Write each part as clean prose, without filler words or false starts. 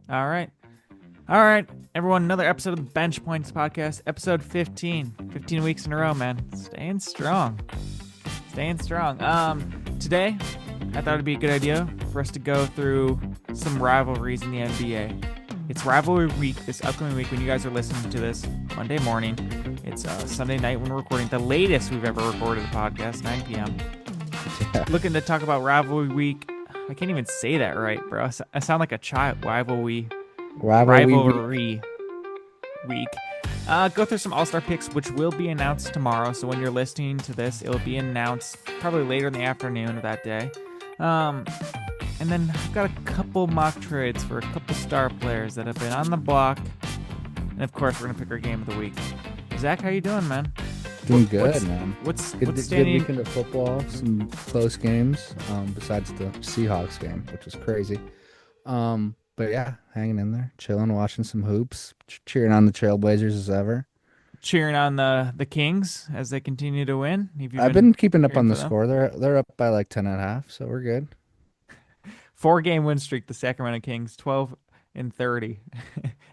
All right. All right, everyone, another episode of the Bench Points Podcast, episode 15. 15 weeks in a row, man. Staying strong. Staying strong. Today, I thought it'd be a good idea for us to go through some rivalries in the NBA. It's rivalry week this upcoming week when you guys are listening to this Monday morning. It's Sunday night when we're recording, the latest we've ever recorded a podcast, 9 p.m. Yeah. Looking to talk about rivalry week. I can't even say that right, bro. I sound like a child. Rivalry week. Rivalry week. Go through some All-Star picks, which will be announced tomorrow. So when you're listening to this, it'll be announced probably later in the afternoon of that day. And then I've got a couple mock trades for a couple star players that have been on the block. And of course, we're gonna pick our game of the week. Zach, how you doing, man? Doing good, man. What's Good standing? weekend of football. Some close games. Besides the Seahawks game, which was crazy. But yeah, hanging in there, chilling, watching some hoops, cheering on the Trailblazers as ever. Cheering on the Kings as they continue to win. Have you I've been been keeping up cheering on the for them? score. They're up by like 10.5, so we're good. 4-game win streak, the Sacramento Kings, 12-30,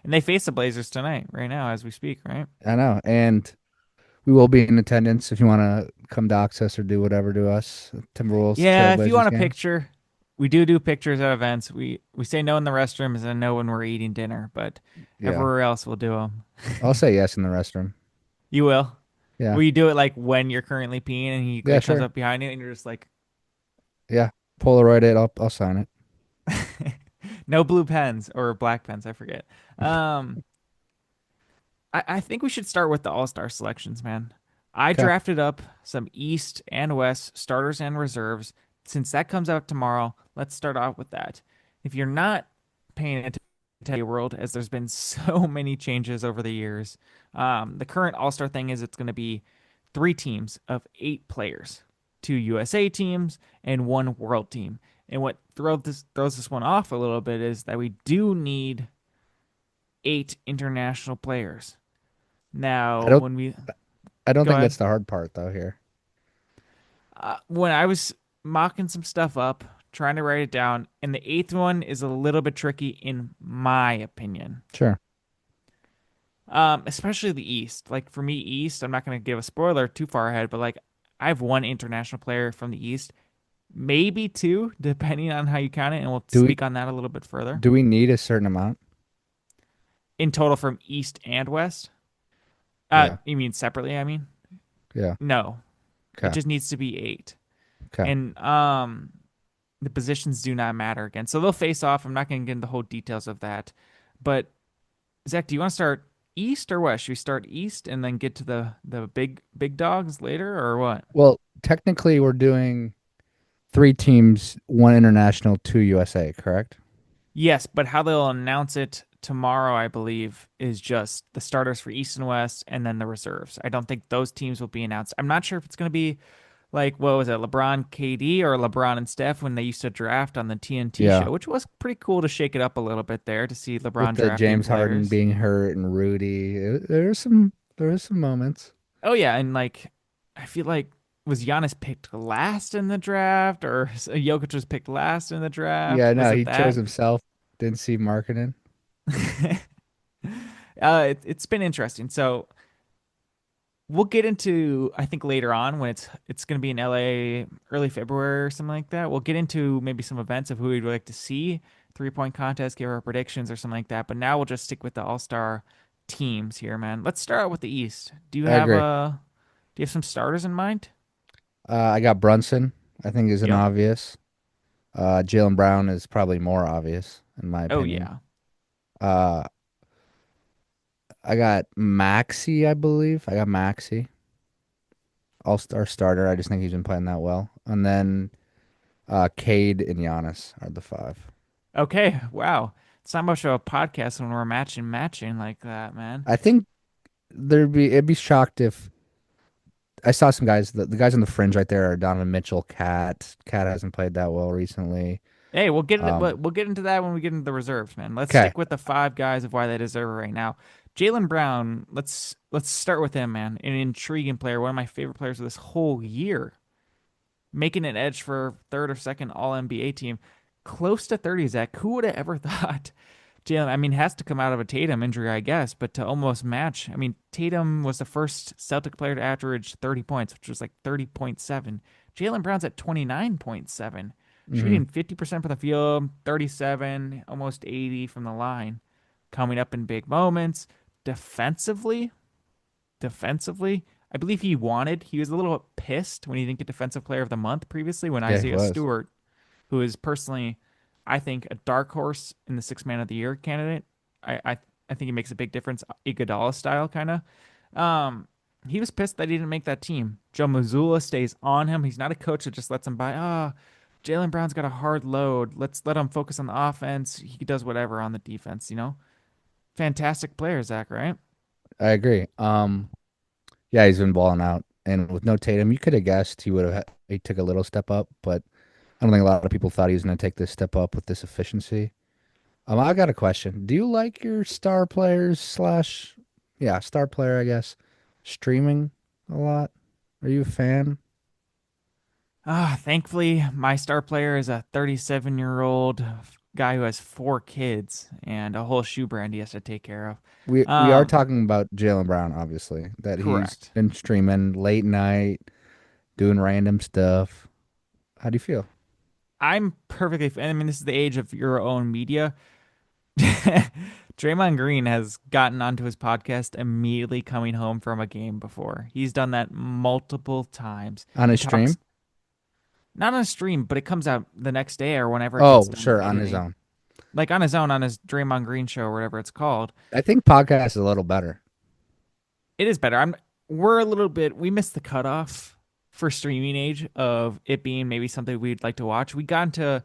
and they face the Blazers tonight, right now as we speak, right? I know, and we will be in attendance if you want to come dox us or do whatever to us. Timberwolves Yeah, if you Trailblazers want a game. picture, we do pictures at events. We say no in the restrooms and no when we're eating dinner, but Yeah, everywhere else we'll do them. I'll say yes in the restroom. You will? Yeah, Will you do it like when you're currently peeing and he yeah, like comes sure. up behind you and you're just like, Yeah, Polaroid it. I'll sign it. no blue pens or black pens, I forget. Um, I think we should start with the All-Star selections, man. I Okay. drafted up some East and West starters and reserves. Since that comes out tomorrow, let's start off with that. If you're not paying attention to the world, as there's been so many changes over the years, the current All-Star thing is it's going to be 3 teams of 8 players, 2 USA teams and 1 world team. And what throws this one off a little bit is that we do need 8 international players. I Now, don't when we I don't go think ahead, that's the hard part though here. when I was mocking some stuff up, trying to write it down, and the eighth one is a little bit tricky in my opinion. Sure. Especially the East. Like for me, East, I'm not going to give a spoiler too far ahead, but like I have 1 international player from the East, maybe 2, depending on how you count it, and we'll Do we speak on that a little bit further. do we need a certain amount? In total from East and West. Yeah. You mean separately? I mean, Yeah. no, it Okay. just needs to be 8. Okay. And the positions do not matter again. So they'll face off. I'm not going to get into the whole details of that. But Zach, do you want to start East or West? Should we start East and then get to the big dogs later, or what? Well, technically we're doing 3 teams, 1 international, 2 USA, correct? Yes, but how they'll announce it tomorrow, I believe, is just the starters for East and West and then the reserves. I don't think those teams will be announced. I'm not sure if it's going to be like, what was it, LeBron, KD, or LeBron and Steph when they used to draft on the TNT Yeah. show, which was pretty cool to shake it up a little bit there to see With LeBron the drafting James Harden players. being hurt and Rudy, there was some moments. Oh yeah, and like I feel like was Giannis picked last in the draft or Jokic was picked last in the draft? Yeah, Was no, it he chose that? himself. Didn't see marketing. It's been interesting. So we'll get into I think later on when it's going to be in LA early February or something like that. We'll get into maybe some events of who we'd like to see, 3-point contest, give our predictions or something like that. But now we'll just stick with the All-Star teams here, man. Let's start out with the East. I agree. Do you have some starters in mind? I got Brunson, I think is an Yep. obvious. Jalen Brown is probably more obvious in my Oh opinion. yeah. Uh, I got Maxi, I believe. I got Maxi, all-star starter. I just think he's been playing that well. And then Cade and Giannis are the 5. Okay. Wow. It's not much of a podcast when we're matching like that, man. I think it'd be shocked if I saw some guys. The guys on the fringe right there are Donovan Mitchell, Cat. Cat hasn't played that well recently. Hey, Um, we'll get into that when we get into the reserves, man. Let's okay, stick with the 5 guys of why they deserve it right now. Jalen Brown, let's start with him, man. An intriguing player, one of my favorite players of this whole year. Making an edge for third or second All NBA team. Close to 30, Zach. Who would have ever thought? Jalen, I mean, has to come out of a Tatum injury, I guess, but to almost match, I mean, Tatum was the first Celtic player to average 30 points, which was like 30.7. Jalen Brown's at 29.7, Hmm. shooting 50% from the field, 37, almost 80 from the line, coming up in big moments. Defensively, defensively, I believe he was a little pissed when he didn't get Defensive Player of the Month previously when Yeah, he Isaiah was. Stewart, who is personally, I think, a dark horse in the Six Man of the Year candidate. I think he makes a big difference, Iguodala style kind of. Um, he was pissed that he didn't make that team. Joe Mazzulla stays on him. He's not a coach that just lets him by. Jalen Brown's got a hard load. Let's let him focus on the offense. He does whatever on the defense. Fantastic player, Zach. Right? I agree. Yeah, he's been balling out, and with no Tatum, you could have guessed he took a little step up, but I don't think a lot of people thought he was going to take this step up with this efficiency. I got a question. Do you like your star players slash, yeah, star player, I guess, streaming a lot? Are you a fan? Thankfully, my star player is a 37-year-old guy who has four kids and a whole shoe brand he has to take care of. We are Um, talking about Jalen Brown, obviously, that he's Correct. been streaming late night, doing random stuff. How do you feel? I'm perfectly. I mean, this is the age of your own media. Draymond Green has gotten onto his podcast immediately coming home from a game before. He's done that multiple times. On He his talks stream? not on a stream, but it comes out the next day or whenever it gets Oh, done sure, on his editing, own. like on his own on his Draymond Green show or whatever it's called. I think podcast is a little better. It is better. We're a little bit we missed the cutoff for streaming age of it being maybe something we'd like to watch. We got into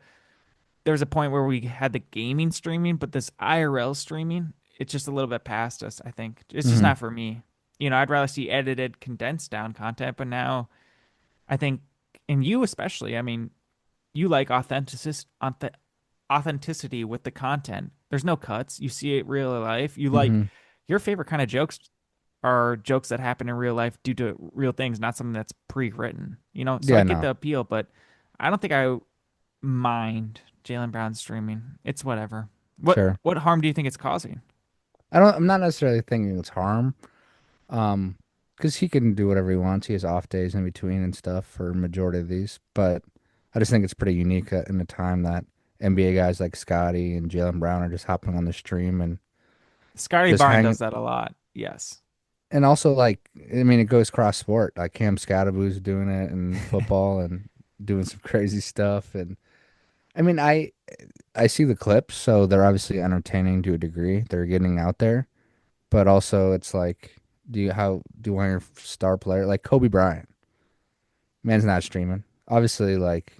There was a point where we had the gaming streaming, but this IRL streaming, it's just a little bit past us, I think. It's just Hmm. not for me. I'd rather see edited, condensed down content, but now I think, and you especially, I mean, you like authenticity with the content. There's no cuts. You see it real life. You like Hmm. your favorite kind of jokes are jokes that happen in real life due to real things, not something that's pre-written. So I Yeah, get no, the appeal, but I don't think I mind Jalen Brown streaming. It's whatever. sure. What harm do you think it's causing? I'm not necessarily thinking it's harm. Um, because he can do whatever he wants. He has off days in between and stuff for majority of these. But I just think it's pretty unique in the time that NBA guys like Scotty and Jalen Brown are just hopping on the stream and Scotty just Barnes does hanging. that a lot. Yes. And also, like, I mean, it goes cross sport. Like Cam Scattaboo's doing it in football and doing some crazy stuff. And I mean, I see the clips, so they're obviously entertaining to a degree. They're getting out there, but also it's like, do you want your star player like Kobe Bryant? Man's not streaming. Obviously, like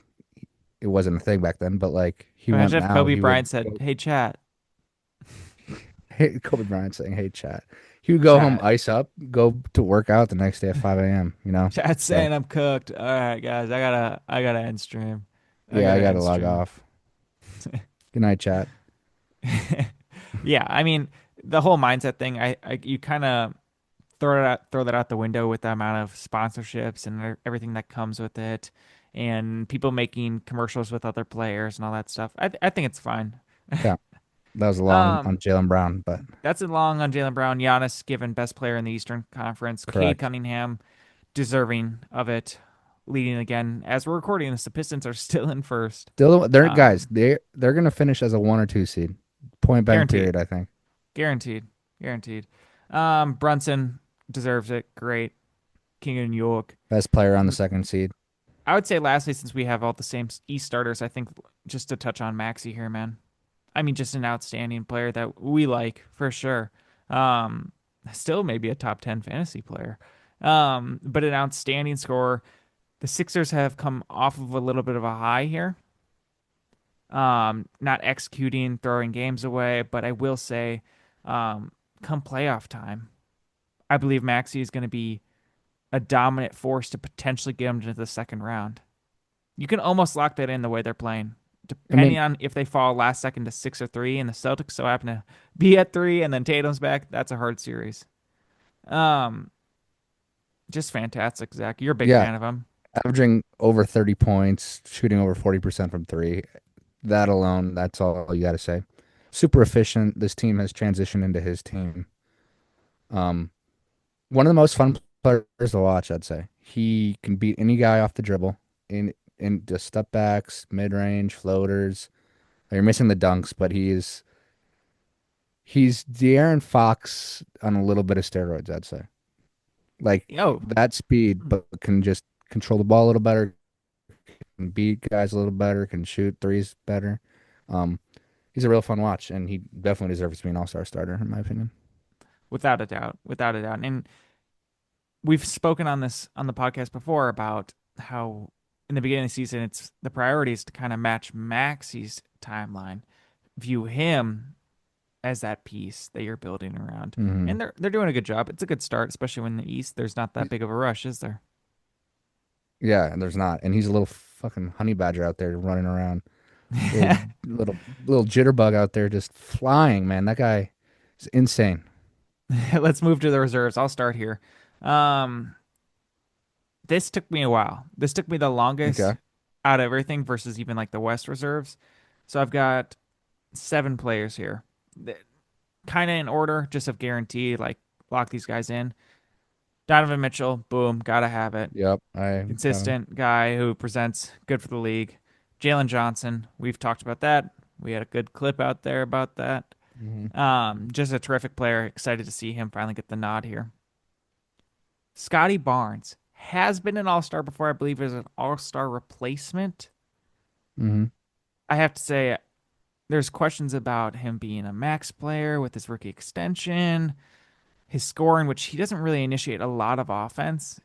it wasn't a thing back then, but like he went Imagine if now, Kobe he would Bryant said, go, "Hey, chat, hey, Kobe Bryant saying, "Hey, chat." He would go home, chat, ice up, go to work out the next day at 5 a.m., you know? chat So, saying I'm cooked." All right, guys, I gotta end stream. I yeah, I gotta got to end log stream. off. Good night, chat. Yeah, I mean, the whole mindset thing, I you kind of throw that out the window with the amount of sponsorships and everything that comes with it, and people making commercials with other players and all that stuff. I think it's fine. Yeah, that was long Um, on Jalen Brown, but that's it long on Jalen Brown. Giannis given best player in the Eastern Conference. Cade correct. Cunningham deserving of it, leading again. As we're recording this, the Pistons are still in first. Still, they're guys. Um, They're gonna finish as a 1 or 2 seed. Point blank Guaranteed, period. I think guaranteed, guaranteed. Brunson deserves it. Great, King of New York. best player on the second seed. I would say lastly, since we have all the same East starters, I think just to touch on Maxi here, man. I mean, just an outstanding player that we like for sure. Um, Still maybe a top 10 fantasy player. But an outstanding scorer. The Sixers have come off of a little bit of a high here. Not executing, throwing games away, but I will say, come playoff time, I believe Maxi is going to be a dominant force to potentially get them to the second round. You can almost lock that in the way they're playing. I mean, Depending on if they fall last second to 6 or 3, and the Celtics so happen to be at 3, and then Tatum's back, that's a hard series. Um, just fantastic, Zach. You're a big yeah, fan of him. averaging over 30 points, shooting over 40% from three. That alone, that's all you got to say. super efficient. This team has transitioned into his team. Um, One of the most fun players to watch, I'd say. He can beat any guy off the dribble in just step backs, mid range, floaters. You're missing the dunks, but he's De'Aaron Fox on a little bit of steroids, I'd say. Like Yo, that speed, but can just control the ball a little better, can beat guys a little better, can shoot threes better. Um, he's a real fun watch, and he definitely deserves to be an all-star starter, in my opinion. without a doubt, without a doubt. And we've spoken on this on the podcast before about how in the beginning of the season it's the priority is to kind of match Maxi's timeline, view him as that piece that you're building around. Hmm And they're doing a good job. It's a good start, especially when in the East there's not that big of a rush, is there? Yeah, and there's not, and he's a little fucking honey badger out there running around, little little jitterbug out there just flying. Man, that guy is insane. Let's move to the reserves. I'll start here. Um, this took me a while. This took me the longest Okay. out of everything versus even like the West reserves. So I've got 7 players here. Kind of in order, just of guarantee, like lock these guys in. Donovan Mitchell, boom, gotta have it. Yep, I got him. Consistent guy who presents good for the league. Jalen Johnson, we've talked about that. We had a good clip out there about that. Hmm Just a terrific player. Excited to see him finally get the nod here. Scotty Barnes has been an all-star before, I believe, as an all-star replacement. hmm I have to say, there's questions about him being a max player with his rookie extension, his scoring, which he doesn't really initiate a lot of offense.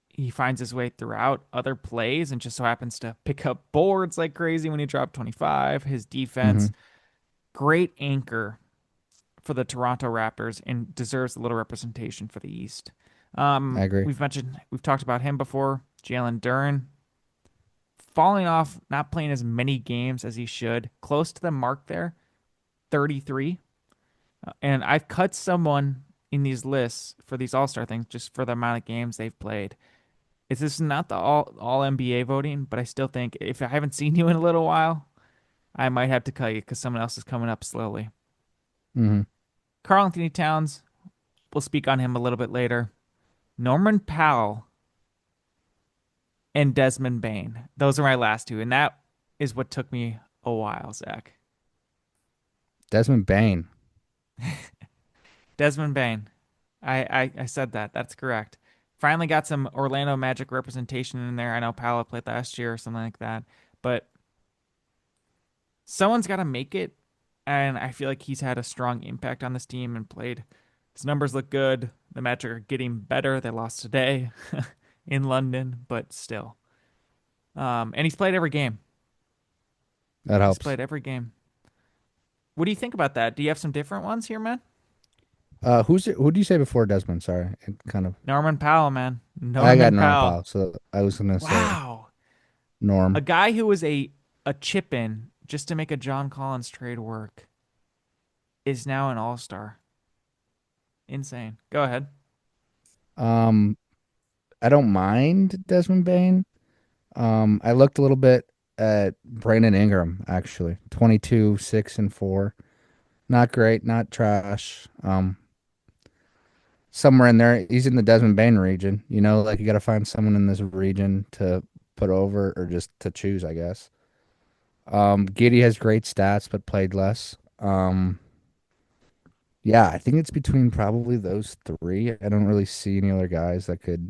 He finds his way throughout other plays and just so happens to pick up boards like crazy when he dropped 25. His defense, hmm great anchor for the Toronto Raptors and deserves a little representation for the East. I agree. We've talked about him before. Jalen Duren falling off, not playing as many games as he should, close to the mark there, 33. And I've cut someone in these lists for these All Star things just for the amount of games they've played. It's this is not the all NBA voting, but I still think if I haven't seen you in a little while, I might have to cut you because someone else is coming up slowly. Hmm Karl Anthony Towns, we'll speak on him a little bit later. Norman Powell and Desmond Bain. Those are my last two, and that is what took me a while, Zach. Desmond Bain. Desmond Bain. I said that. That's correct. Finally got some Orlando Magic representation in there. I know Powell played last year or something like that, but someone's got to make it, and I feel like he's had a strong impact on this team and played. His numbers look good. The Magic are getting better. They lost today in London, but still. And he's played every game. That He's helps. played every game. What do you think about that? Do you have some different ones here, man? Who do you say before Desmond? Sorry, it kind of. Norman Powell, man. I got Norman Norman Powell. Powell, so I was gonna say Wow. A Norm. guy who was a chip in just to make a John Collins trade work is now an all-star. Insane. Go ahead. Um, I don't mind Desmond Bain. I looked a little bit at Brandon Ingram actually. 22, 6 and 4. Not great, not trash. Somewhere in there, he's in the Desmond Bain region. You know, like you got to find someone in this region to put over or just to choose, I guess. Giddy has great stats, but played less. Yeah, I think it's between probably those three. I don't really see any other guys that could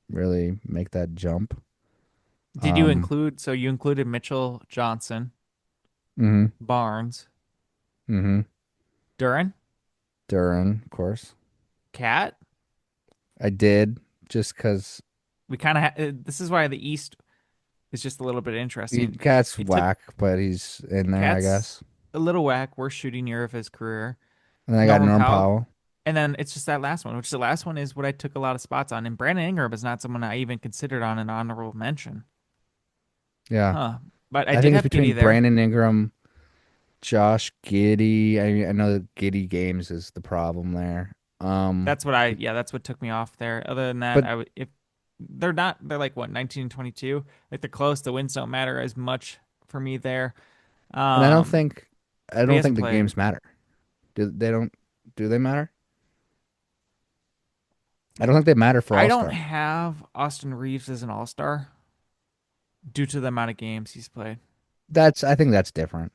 really make that jump. Did you Um, include, so you included Mitchell Johnson, hmm Barnes, hmm Duran, Duran, of course. Cat? I did just because We kind of this is why the East is just a little bit interesting. Cat's It took whack, but he's in there, I Cat's guess. a little whack, worst shooting year of his career. And then I got Norman Norm Powell, Powell. and then it's just that last one, which the last one is what I took a lot of spots on. And Brandon Ingram is not someone I even considered on an honorable mention. Yeah, Huh. But I I did think it's have Giddy between there. Brandon Ingram, Josh Giddey. I know that Giddey games is the problem there. Yeah, that's what took me off there. Other than that, But if they're not, they're like what, 19 and 22. Like they're close. The wins don't matter as much for me there. and I don't Um, think I But he don't hasn't think the played. games matter. Do they don't? Do they matter? I don't think they matter for I All don't Star. have Austin Reeves as an all-star due to the amount of games he's played. I think that's different.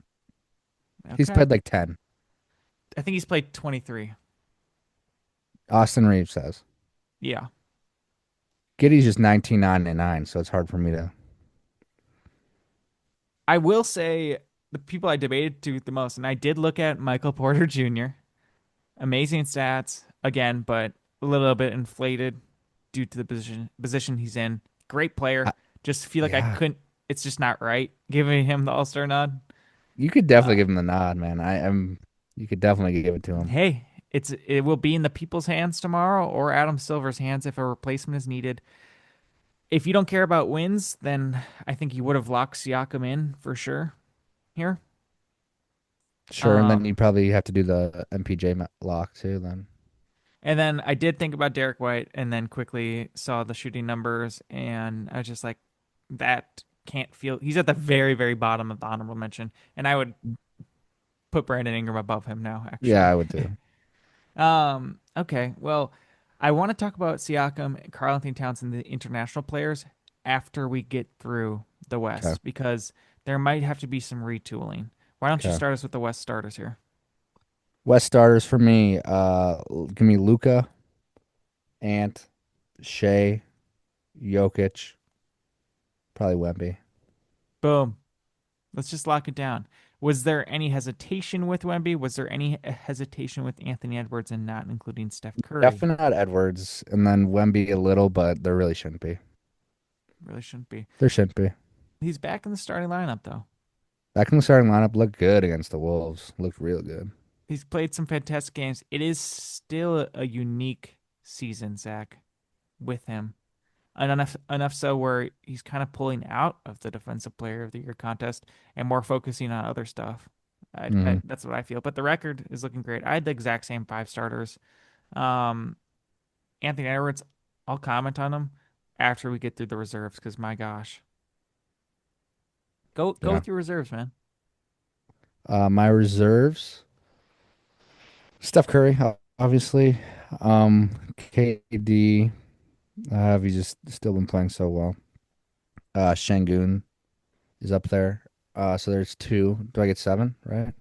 He's Okay. played like 10. I think he's played 23. Austin Reeves says. Yeah. Giddy's just 19.99, so it's hard for me to. I will say the people I debated to the most, and I did look at Michael Porter Jr. Amazing stats again, but a little bit inflated due to the position he's in. Great player. I, Just feel like I yeah, couldn't. It's just not right giving him the All Star nod. you could definitely Uh, give him the nod, man. I'm. You could definitely give it to him. hey, it will be in the people's hands tomorrow or Adam Silver's hands if a replacement is needed. If you don't care about wins, then I think you would have locked Siakam in for sure here. Sure, and then you Um, probably have to do the MPJ lock too. Then. and then I did think about Derek White, and then quickly saw the shooting numbers, and I was just like, that can't feel. He's at the very, very bottom of the honorable mention, and I would put Brandon Ingram above him now, Yeah, actually. I would too. Okay. Well, I want to talk about Siakam, Karl Anthony Towns, and the international players after we get through the Okay. West because there might have to be some retooling. Why don't you Okay. start us with the West starters here? West starters for me. Give me Luca, Ant, Shea, Jokic, probably Wemby. Boom. Let's just lock it down. Was there any hesitation with Wemby? Was there any hesitation with Anthony Edwards and not including Steph Curry? Definitely not Edwards, and then Wemby a little, but there really shouldn't be. Really shouldn't be. There shouldn't be. He's back in the starting lineup though. Back in the starting lineup, looked good against the Wolves. Looked real good. He's played some fantastic games. It is still a unique season, Zach, with him. And enough so where he's kind of pulling out of the Defensive Player of the Year contest and more focusing on other stuff. Hmm. That's what I feel. But the record is looking great. I had the exact same five starters. Um, Anthony Edwards, I'll comment on him after we get through the reserves because my gosh, go Yeah. with your reserves, man. My reserves: Steph Curry, obviously. KD. He's just still been playing so well. Şengün is up there. So there's two. Do I get seven? Right.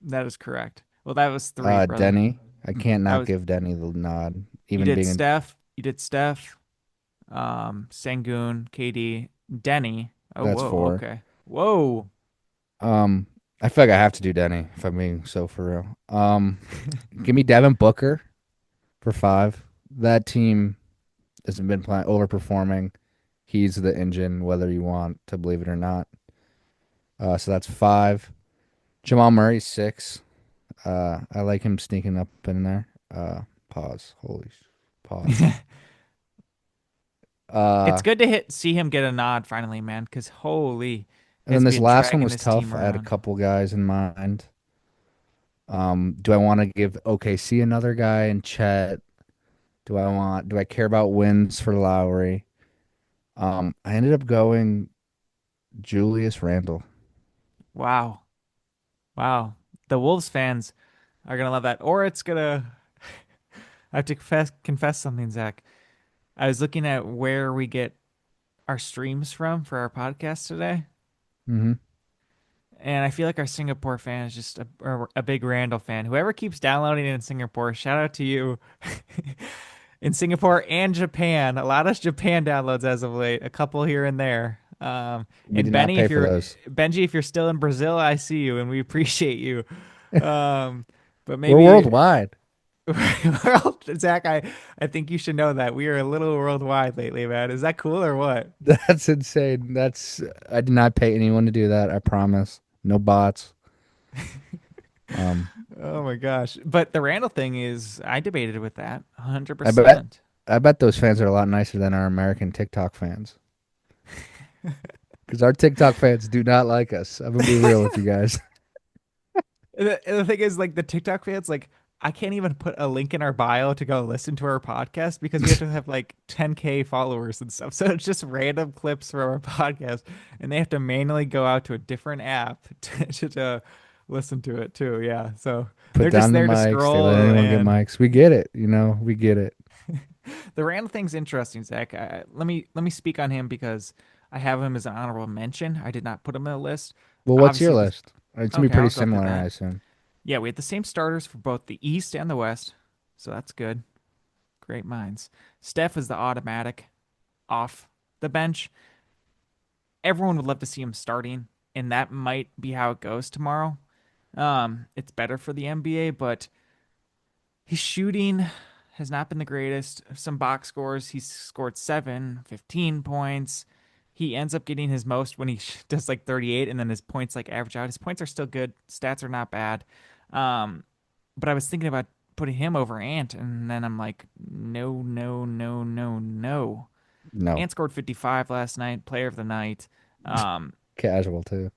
That is correct. Well, that was three, brother. Denny. I can't That not was give Denny the nod, you even did being in. Steph. You did Steph. Sengun, KD, Denny. Oh, That's whoa. four. Okay. Whoa. Um, I feel like I have to do Denny if I'm being so for real. Give me Devin Booker for five. That team has been playing overperforming. He's the engine, whether you want to believe it or not. So that's five. Jamal Murray, six. I like him sneaking up in there. Pause. Pause. It's Uh, good to see him get a nod finally, man, because holy, and has then this been last one dragging was this team tough. I had a around. couple guys in mind. Do I want to give OKC another guy and Chet? Do I care about wins for Lowry? I ended up going Julius Randle. Wow. Wow. The Wolves fans are gonna love that. Or it's gonna I have to confess something, Zach. I was looking at where we get our streams from for our podcast today. Hmm. And I feel like our Singapore fan is just a big Randall fan. Whoever keeps downloading in Singapore, shout out to you. In Singapore and Japan, a lot of Japan downloads as of late, a couple here and there. We And did not Benny, pay if for you're those. Benji, if you're still in Brazil, I see you and we appreciate you. Um, but We're maybe worldwide. well, Zach, I think you should know that we are a little worldwide lately, man. Is that cool or what? That's insane. I did not pay anyone to do that. I promise. No bots. Um, Oh my gosh. But the Randall thing is, I debated with that I bet 100%. I bet those fans are a lot nicer than our American TikTok fans. Because our TikTok fans do not like us. I'm gonna be real with you guys. And the thing is, like the TikTok fans, like I can't even put a link in our bio to go listen to our podcast because we have to have like 10K followers and stuff. So it's just random clips from our podcast, and they have to manually go out to a different app to listen to it too. Yeah. So Put they're just down the there to mics. They let scroll anyone get and mics. We get it. We get it. the random thing's interesting, Zach. Let me speak on him because I have him as an honorable mention. I did not put him in the list. Well, what's your Obviously, the list? It's gonna be okay, pretty I'll go through similar, I that. assume. Yeah, we had the same starters for both the East and the West, so that's good. Great minds. Steph is the automatic off the bench. Everyone would love to see him starting, and that might be how it goes tomorrow. It's better for the NBA, but his shooting has not been the greatest. Some box scores, he's scored 15 points. He ends up getting his most when he does like 38, and then his points like average out. His points are still good. Stats are not bad. Um, but I was thinking about putting him over Ant, and then I'm like, no, no, no, no, no. No, Ant scored 55 last night, player of the night. Um, casual too.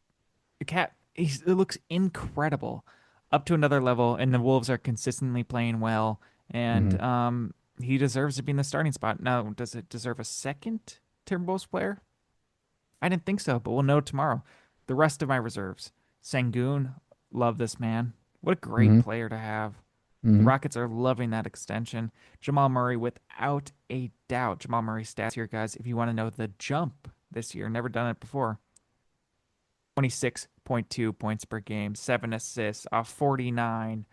Cat, it looks incredible, up to another level, and the Wolves are consistently playing well, Hmm. and he deserves to be in the starting spot. Now, does it deserve a second Timberwolves player? I didn't think so, but we'll know tomorrow. The rest of my reserves: Sengun, love this man. What a great Hmm. player to have. The Hmm. Rockets are loving that extension. Jamal Murray, without a doubt. Jamal Murray stats here, guys. If you want to know the jump this year, never done it before. 26.2 points per game, 7 assists, off 49,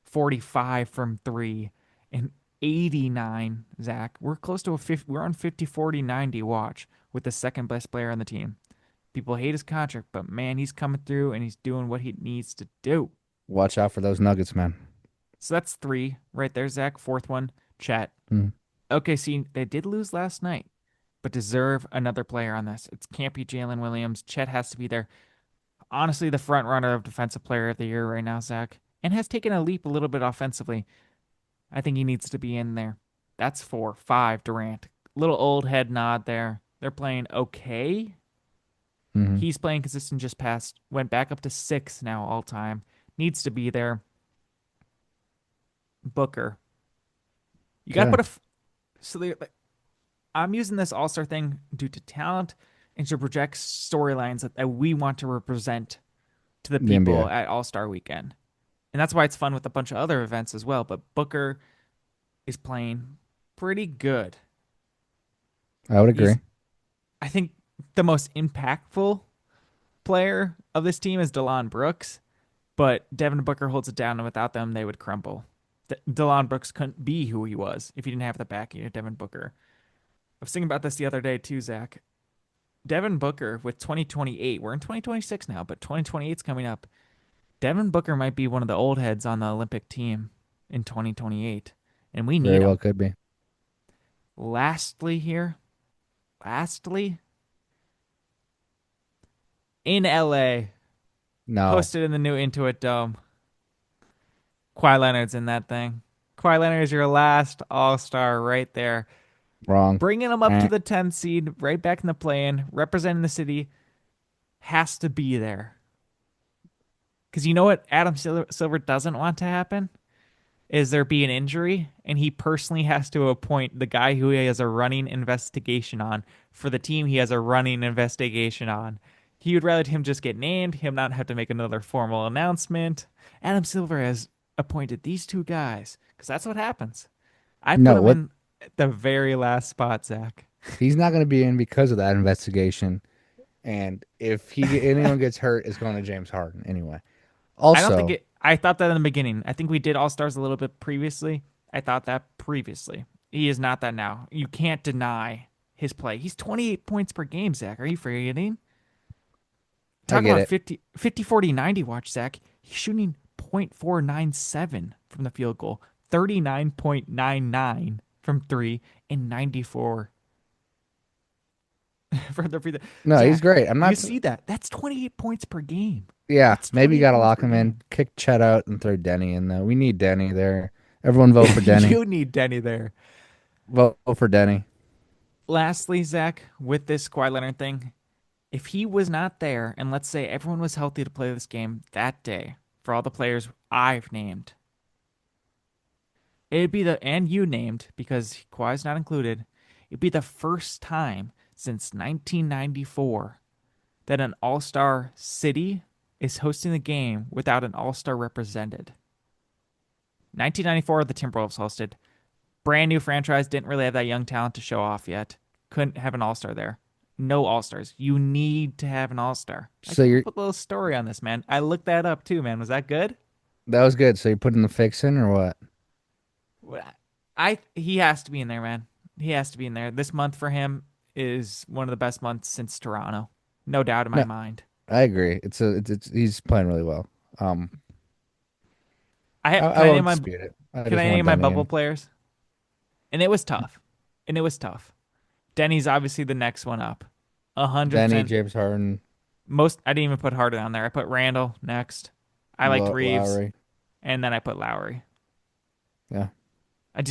45 from three, and 89, Zach. We're close to a 50, we're on 50, 40, 90 watch with the second best player on the team. People hate his contract, but man, he's coming through and he's doing what he needs to do. Watch out for those Nuggets, man. So that's three right there, Zach. Fourth one, Chet. Mm. Okay, see, they did lose last night, but deserve another player on this. It can't be Jalen Williams. Chet has to be there. Honestly, the front runner of defensive player of the year right now, Zach, and has taken a leap a little bit offensively. I think he needs to be in there. That's four. Five, Durant. Little old head nod there. They're playing okay. Hmm. He's playing consistent just past, went back up to six now all time. Needs to be there. Booker. You got to Okay. put a. I'm using this All Star thing due to talent and to project storylines that we want to represent to the The people NBA. at All Star Weekend. And that's why it's fun with a bunch of other events as well. But Booker is playing pretty good. I would He's, agree. I think, the most impactful player of this team is Delon Brooks, but Devin Booker holds it down, and without them, they would crumble. Delon Brooks couldn't be who he was if he didn't have the backing of Devin Booker. I was thinking about this the other day too, Zach. Devin Booker with 2028, we're in 2026 now, but 2028 is coming up. Devin Booker might be one of the old heads on the Olympic team in 2028, and we Very need well him. could be. Lastly, here, lastly, in LA, No, hosted in the new Intuit Dome, Kawhi Leonard's in that thing. Kawhi Leonard is your last All Star right there, wrong. bringing him up to Eh. the 10th seed, right back in the play-in, representing the city, has to be there. Because you know what Adam Silver doesn't want to happen? Is there be an injury and he personally has to appoint the guy who he has a running investigation on for the team he has a running investigation on. He would rather him just get named, him not have to make another formal announcement. Adam Silver has appointed these two guys because that's what happens. I put No, him what? in the very last spot, Zach. He's not going to be in because of that investigation. And if anyone gets hurt, it's going to James Harden anyway. I don't think Also, it. I thought that in the beginning. I think we did All Stars a little bit previously. I thought that previously. He is not that now. You can't deny his play. He's 28 points per game, Zach. Are you forgetting? I Talk get about it. 50, 50, 40, 90 watch, Zach. He's shooting .497 from the field goal, 39.99 from three, and 94 from the free throw. No, he's Zach, great. I'm you not. see that? That's 28 points per game. Yeah, That's maybe you 28 got to points lock per him in, game. kick Chet out, and throw Denny in though. We need Denny there. Everyone vote for Denny. You need Denny there. Vote for Denny. Lastly, Zach, with this Kawhi Leonard thing, if he was not there, and let's say everyone was healthy to play this game that day for all the players I've named, it'd be and you named because Kawhi's not included, it'd be the first time since 1994 that an All Star city is hosting the game without an all-star represented. 1994, the Timberwolves hosted. Brand new franchise, didn't really have that young talent to show off yet. Couldn't have an all-star there. No all-stars. You need to have an all-star. I So came you're up with a little story on this, man. I looked that up too, man. Was that good? that was good. So you're putting the fix in or what? I he has to be in there, man. He has to be in there. This month for him is one of the best months since Toronto. No doubt in my No, mind. I agree. It's he's playing really well. Um, I Can I name won't my dispute it. I just want Denny bubble in. players? And it was tough. And it was tough. Denny's obviously the next one up. 100%. Denny, James Harden, Most I didn't even put Harden on there. I put Randall next. I liked Reeves, Lowry. and then I put Lowry. Yeah. I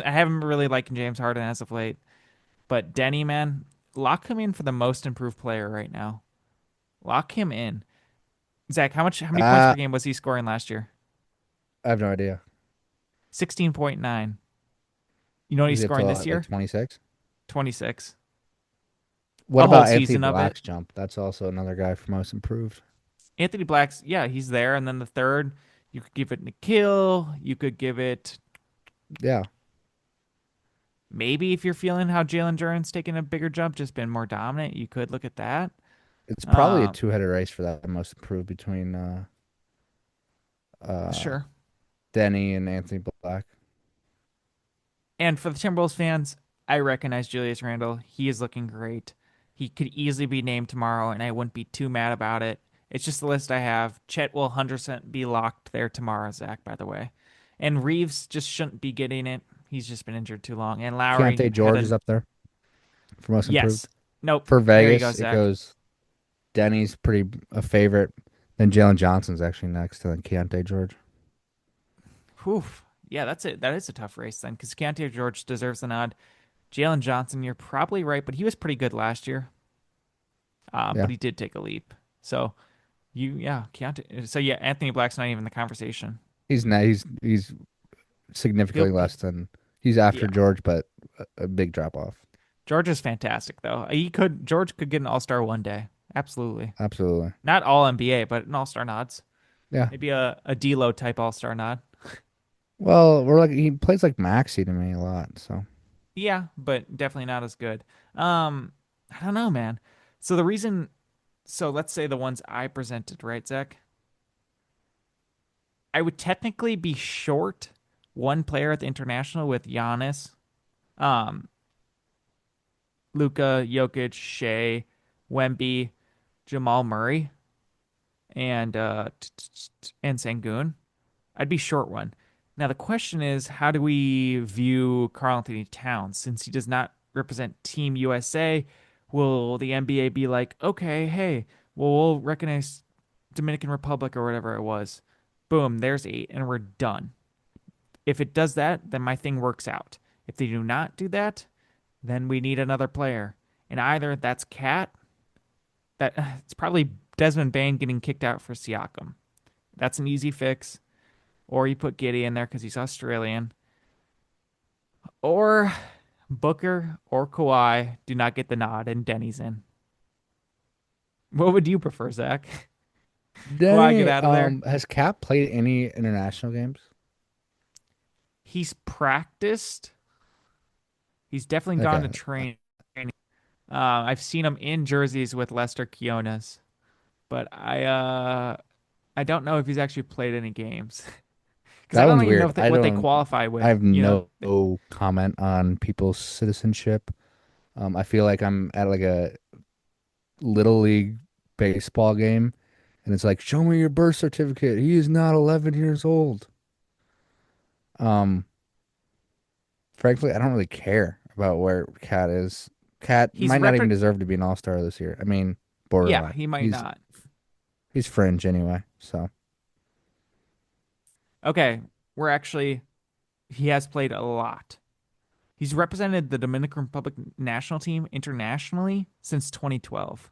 haven't really liked James Harden as of late. But Denny, man, lock him in for the most improved player right now. Lock him in. Zach, how many points per Uh, game was he scoring last year? I have no idea. 16.9. You know what Is he's he up to scoring this like year? 26? 26. What A whole about Anthony season of it. Black's jump? That's also another guy for most improved. Anthony Black's, yeah, he's there. And then the third, you could give it Nikhil. You could give it Yeah. maybe if you're feeling how Jalen Duren's taking a bigger jump, just been more dominant, you could look at that. It's probably a Um, two-headed race for that most improved between uh sure. Denny and Anthony Black. And for the Timberwolves fans, I recognize Julius Randle. He is looking great. He could easily be named tomorrow, and I wouldn't be too mad about it. It's just the list I have. Chet will 100% be locked there tomorrow, Zach, by the way. And Reeves just shouldn't be getting it. He's just been injured too long. And Lowry Keontae had George is a. up there for most improved. Yes. Nope. For There you go, Vegas, it Zach. goes Denny's pretty a favorite. Then Jalen Johnson's actually next, and then Keontae George. Whew. Yeah, that's it. That is a tough race then, because Keontae George deserves the nod. Jalen Johnson, you're probably right, but he was pretty good last year. Yeah. But he did take a leap. So yeah, Keontae. So yeah, Anthony Black's not even in the conversation. He's not, he's significantly He'll, less than he's after yeah. George, but a big drop off. George is fantastic though. George could get an All Star one day. Absolutely. Absolutely. Not all NBA, but an All Star nods. Yeah. Maybe a D'Lo type All Star nod. Well, we're like he plays like Maxi to me a lot, so Yeah, but definitely not as good. I don't know, man. So the reason, so let's say the ones I presented, right, Zach? I would technically be short one player at the international with Giannis, um, Luka, Jokic, Shea, Wemby, Jamal Murray, and and Sangoon. I'd be short one. Now the question is, how do we view Karl Anthony Towns since he does not represent Team USA? Will the NBA be like, okay, hey, well, we'll recognize Dominican Republic or whatever it was. Boom, there's 8, and we're done. If it does that, then my thing works out. If they do not do that, then we need another player. And either that's Cat, that it's probably Desmond Bain getting kicked out for Siakam. That's an easy fix. Or you put Giddy in there because he's Australian. Or Booker or Kawhi do not get the nod and Denny's in. What would you prefer, Zach? Kawhi get Denny, out of there? has Cap played any international games? He's practiced. He's definitely gone Okay. to training. I've seen him in jerseys with Lester Quinones, but I don't know if he's actually played any games because I That don't one's even know weird. if what they qualify I with. have no comment on people's citizenship. I feel like I'm at like a little league baseball game and it's like, show me your birth certificate. He is not 11 years old. Um, Frankly, I don't really care about where Cat is. Cat He's might not rep. even deserve to be an all-star this year. I mean, Yeah, borderline. he might not. He's fringe anyway, so Okay, we're actually he has played a lot. He's represented the Dominican Republic national team internationally since 2012.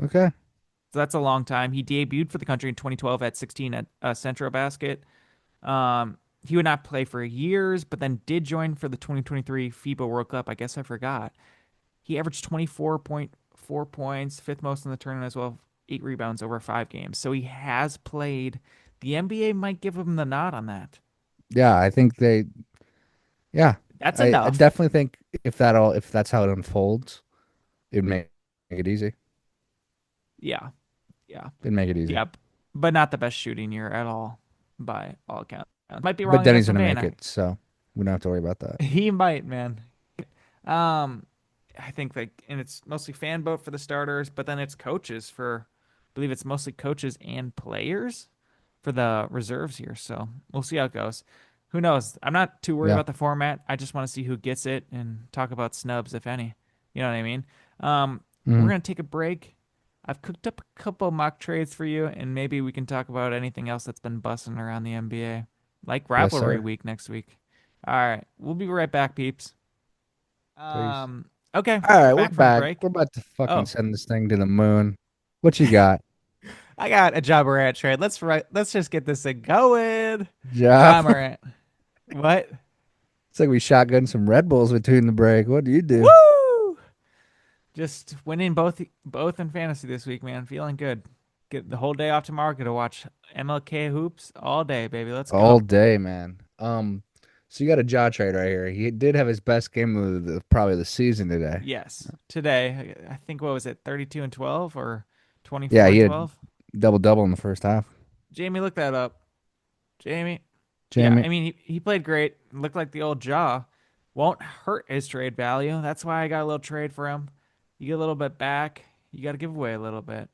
okay. So that's a long time. He debuted for the country in 2012 at 16 at Centro Basket. He would not play for years, but then did join for the 2023 FIBA World Cup. I guess I forgot. He averaged 24.4 points, fifth most in the tournament as well. 8 rebounds over 5 games. So he has played. The NBA might give him the nod on that. Yeah, I think they. Yeah, That's I enough. definitely think if that's how it unfolds, it'd make it easy. Yeah. Yeah. It'd make it easy. Yep. But not the best shooting year at all by all accounts. Might be But wrong, and then that's he's gonna okay. make it, so we don't have to worry about that. He might, man. Um, I think like, and it's mostly fan vote for the starters, but then it's coaches for, I believe it's mostly coaches and players for the reserves here. So we'll see how it goes. Who knows? I'm not too worried Yeah. about the format. I just want to see who gets it and talk about snubs, if any. You know what I mean? We're Hmm. gonna take a break. I've cooked up a couple mock trades for you, and maybe we can talk about anything else that's been bussing around the NBA, like Yes, rivalry sir. week next week. All right, we'll be right back, peeps. Peace. Okay, All we're right, we're back from back. break. We're about to fucking Oh, send this thing to the moon. What you got? I got a Ja Morant trade. Let's just get this thing going. Job. Ja Morant. What? It's like we shotgunned some Red Bulls between the break. What do you do? Woo! Just winning both in fantasy this week, man. Feeling good. Get the whole day off tomorrow. Get to watch MLK hoops all day, baby. Let's All go. day, man. So you got a jaw trade right here. He did have his best game of probably the season today. Yes. Today, I think what was it, 32 and 12 or Yeah, 24 he and had 12? double double in the first half. Jamie, look that up. Jamie. Yeah, Jamie. I mean he played great. Looked like the old Jaw. Won't hurt his trade value. That's why I got a little trade for him. You get a little bit back. You got to give away a little bit.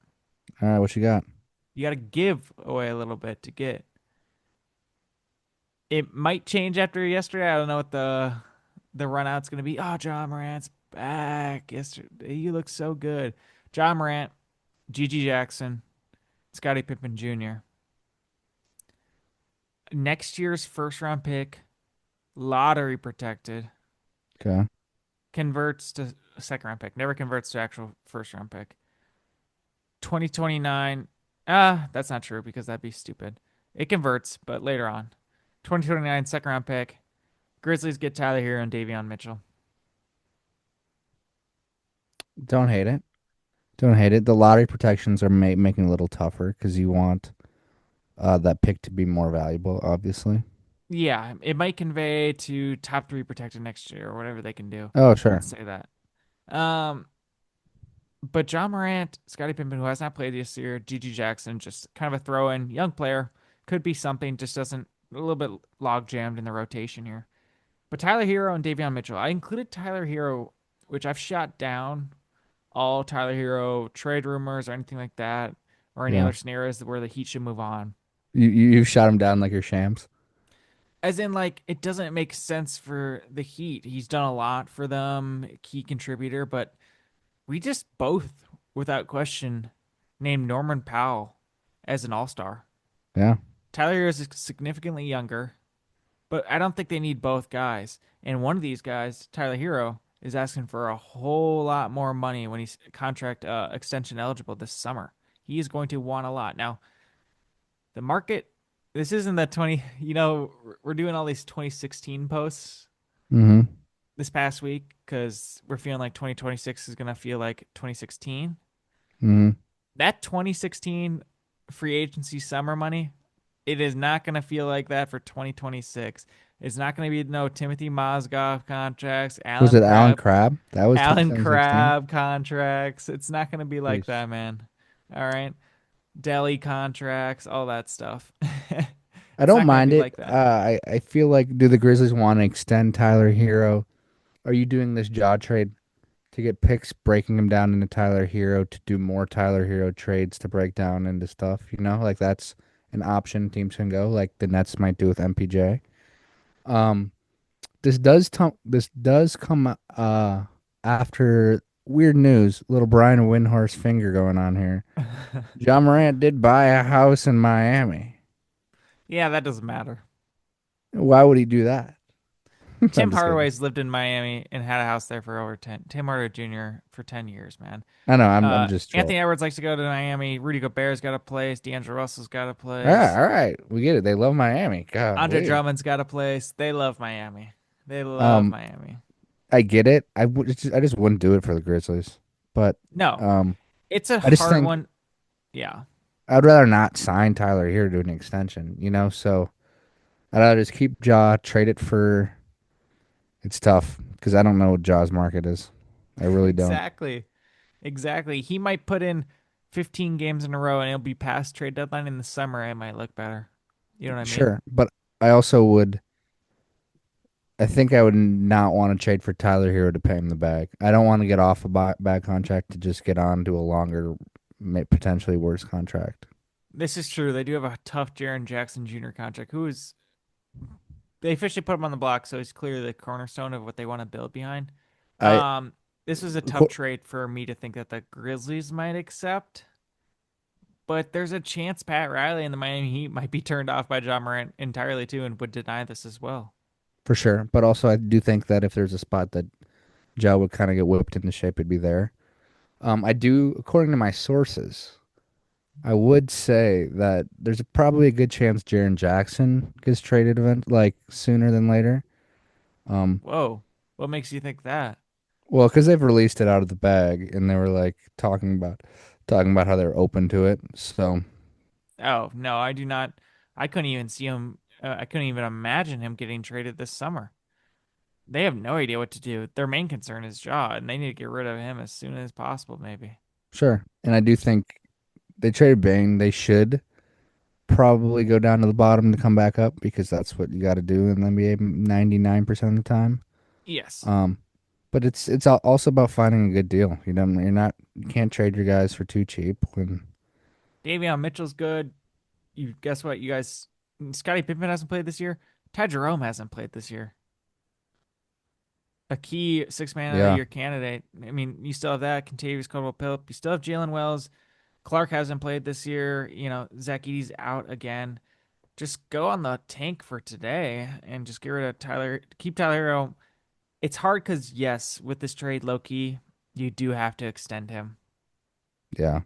All right, what you got? You got to give away a little bit to get. It might change after yesterday. I don't know what the run out's going to be. Oh, John Morant's back. Yesterday, you look so good. John Morant, Gigi Jackson, Scottie Pippen Jr. Next year's first round pick, lottery protected, Okay. converts to a second round pick. Never converts to actual first round pick. 2029. That's not true because that'd be stupid. It converts, but later on. 2029 second round pick. Grizzlies get Tyler Hero and Davion Mitchell. Don't hate it. Don't hate it. The lottery protections are making it a little tougher because you want that pick to be more valuable, obviously. Yeah, it might convey to top three protected next year or whatever they can do. Oh, sure. Let's say that. Um, but John Morant, Scottie Pippen, who has not played this year, Gigi Jackson, just kind of a throw-in young player, could be something. Just doesn't a little bit log jammed in the rotation here. But Tyler Hero and Davion Mitchell, I included Tyler Hero, which I've shot down all Tyler Hero trade rumors or anything like that, or any Yeah. other scenarios where the Heat should move on. You shot him down like your shams. As in, like, it doesn't make sense for the Heat. He's done a lot for them, key contributor, but we just both, without question, named Norman Powell as an all star. Yeah. Tyler is significantly younger, but I don't think they need both guys. And one of these guys, Tyler Hero, is asking for a whole lot more money when he's contract extension eligible this summer. He is going to want a lot. Now, the market, this isn't the 20, we're doing all these 2016 posts Mm-hmm. this past week because we're feeling like 2026 is going to feel like 2016. Mm-hmm. That 2016 free agency summer money, it is not going to feel like that for 2026. It's not going to be no Timothy Mozgov contracts, Was it Alan Crabb? That was Alan 2016. Crabb contracts. It's not going to be like Jeez. that, man. All right. Delhi contracts, all that stuff. I It's don't not going to mind be it. like that. I feel like do the Grizzlies want to extend Tyler Hero? Are you doing this jaw trade to get picks, breaking him down into Tyler Hero to do more Tyler Hero trades to break down into stuff? You know, like that's an option teams can go, like the Nets might do with MPJ. Um, this does come after weird news. Little Brian Windhorst finger going on here. John Morant did buy a house in Miami. Yeah, that doesn't matter. Why would he do that? I'm Tim just kidding. Hardaway's lived in Miami and had a house there for over 10. Tim Hardaway Jr. for 10 years, man. I know. I'm just trolling. Anthony Edwards likes to go to Miami. Rudy Gobert's got a place. D'Angelo Russell's got a Yeah, place. all right. We get it. They love Miami. Andre Golly. Drummond's got a place. They love Miami. They love Um, Miami. I get it. I just wouldn't do it for the Grizzlies. But No, um, it's a I just hard think one. Yeah, I'd rather not sign Tyler here to an extension, so I'd rather just keep Ja, trade it for. It's tough because I don't know what Ja's market is. I really don't. exactly. Exactly. He might put in 15 games in a row and it'll be past trade deadline in the summer. It might look better. You know what I mean? Sure, but I also would. I think I would not want to trade for Tyler Hero to pay him the bag. I don't want to get off a bad contract to just get on to a longer, potentially worse contract. This is true. They do have a tough Jaren Jackson Jr. contract, who is they officially put him on the block, so he's clearly the cornerstone of what they want to build behind. I Um, this was a tough trade for me to think that the Grizzlies might accept, but there's a chance Pat Riley and the Miami Heat might be turned off by John Morant entirely too and would deny this as well. for sure, but also I do think that if there's a spot that Joe would kind of get whipped into shape, it'd be there. I do, according to my sources, I would say that there's probably a good chance Jaren Jackson gets traded like sooner than later. Um, Whoa, what makes you think that? well, because they've released it out of the bag and they were like talking about how they're open to it. So Oh, no, I do not. I couldn't even see him. I couldn't even imagine him getting traded this summer. They have no idea what to do. Their main concern is Jaw, and they need to get rid of him as soon as possible, maybe. sure, and I do think they traded Bane. They should probably go down to the bottom to come back up because that's what you got to do in the NBA 99% of the time. Yes. Um, but it's also about finding a good deal. You can't trade your guys for too cheap when Davion Mitchell's good. You guess what? You guys, Scottie Pippen hasn't played this year. Ty Jerome hasn't played this year. A key six man of the yeah, year candidate. I mean, you still have that. Contavious Caldwell-Pope. You still have Jalen Wells. Clark hasn't played this year. Zach Edey's out again. Just go on the tank for today and just get rid of Tyler. Keep Tyler Hero. It's hard because, yes, with this trade, low key, you do have to extend him. yeah,